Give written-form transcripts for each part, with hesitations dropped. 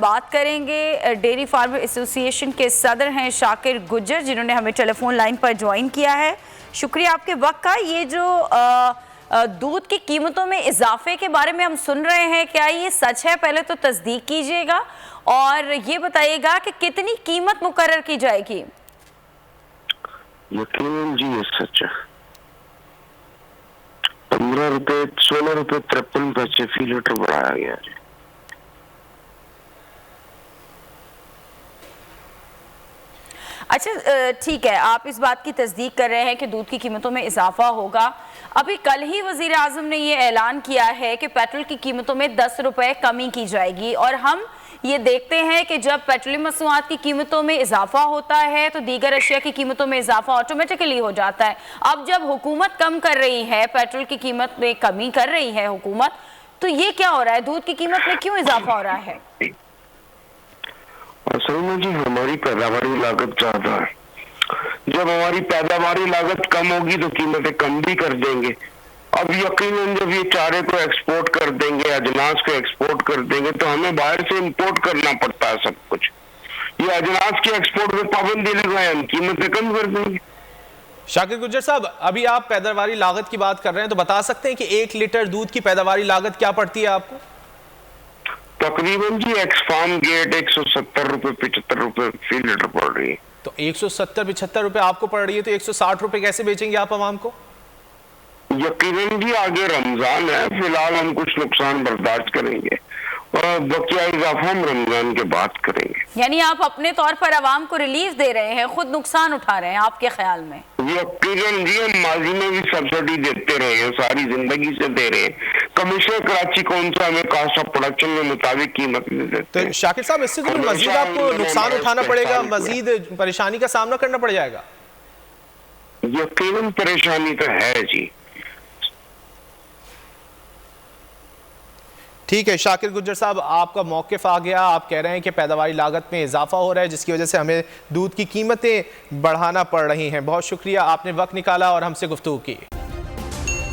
हम बात करेंगे डेयरी फार्म एसोसिएशन के सदर हैं शाकिर गुज्जर, जिन्होंने हमें टेलीफोन लाइन पर ज्वाइन किया है। शुक्रिया आपके वक्त का। ये जो दूध की कीमतों में इजाफे के बारे में हम सुन रहे हैं, क्या ये सच है? पहले तो तस्दीक कीजिएगा और ये बताइएगा कि कितनी कीमत मुकर्रर की जाएगी। यकीनन जी ये सच है। 15 रुपए 16 रुपए 53 पैसे फी लीटर बढ़ाया गया है। अच्छा, ठीक है, आप इस बात की तस्दीक कर रहे हैं कि दूध की कीमतों में इजाफा होगा। अभी कल ही वज़ीर आज़म ने ये ऐलान किया है कि पेट्रोल की कीमतों में 10 रुपए कमी की जाएगी, और हम ये देखते हैं कि जब पेट्रोलियम मसनूआत की कीमतों में इजाफा होता है तो दीगर अशिया की कीमतों में इजाफा ऑटोमेटिकली हो जाता है। अब जब हुकूमत कम कर रही है, पेट्रोल की कीमत में कमी कर रही है हुकूमत, तो ये क्या हो रहा है? दूध की कीमत में क्यों इजाफा हो रहा है? असल में जी हमारी पैदावारी लागत ज्यादा है। जब हमारी पैदावारी लागत कम होगी तो कीमतें कम भी कर देंगे। अब यकीनन जब ये चारे को एक्सपोर्ट कर देंगे, अजनास को एक्सपोर्ट कर देंगे, तो हमें बाहर से इंपोर्ट करना पड़ता है सब कुछ। ये अजनास के एक्सपोर्ट पे पाबंदी लगाए, हम कीमतें कम कर देंगे। शाकिर गुज्जर साहब, अभी आप पैदावारी लागत की बात कर रहे हैं, तो बता सकते हैं कि 1 लीटर दूध की पैदावारी लागत क्या पड़ती है आपको? तकरीबन जी एक्स फार्म गेट 170 रुपए 75 रुपए फी लीटर पड़ रही है। तो 170-75 रुपए आपको पड़ रही है, तो 160 रुपए कैसे बेचेंगे आप आवाम को? यकीनन जी आगे रमजान है, फिलहाल हम कुछ नुकसान बर्दाश्त करेंगे और बकिया इजाफा हम रमजान के बाद करेंगे। यानी आप अपने तौर पर आवाम को रिलीफ दे रहे हैं, खुद नुकसान उठा रहे हैं आपके ख्याल में? यकीनन जी हम माजी में भी सब्सिडी देते रहे हैं, सारी जिंदगी से दे रहे हैं। कमीशन कराची कौन सा हमें कास्ट ऑफ प्रोडक्शन के मुताबिक कीमत देते हैं। तो शाकिर साहब, इससे तो मजीद आपको नुकसान उठाना पड़ेगा, मजीद परेशानी का सामना करना पड़ जाएगा। यकीनन परेशानी तो है जी। ठीक है शाकिर गुज्जर साहब, आपका मौक़िफ़ आ गया। आप कह रहे हैं कि पैदावारी लागत में इजाफा हो रहा है, जिसकी वजह से हमें दूध की कीमतें बढ़ाना पड़ रही हैं। बहुत शुक्रिया, आपने वक्त निकाला और हमसे गुफ्तगू की।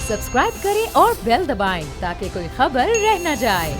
सब्सक्राइब करें और बेल दबाएं ताकि कोई खबर रह न जाए।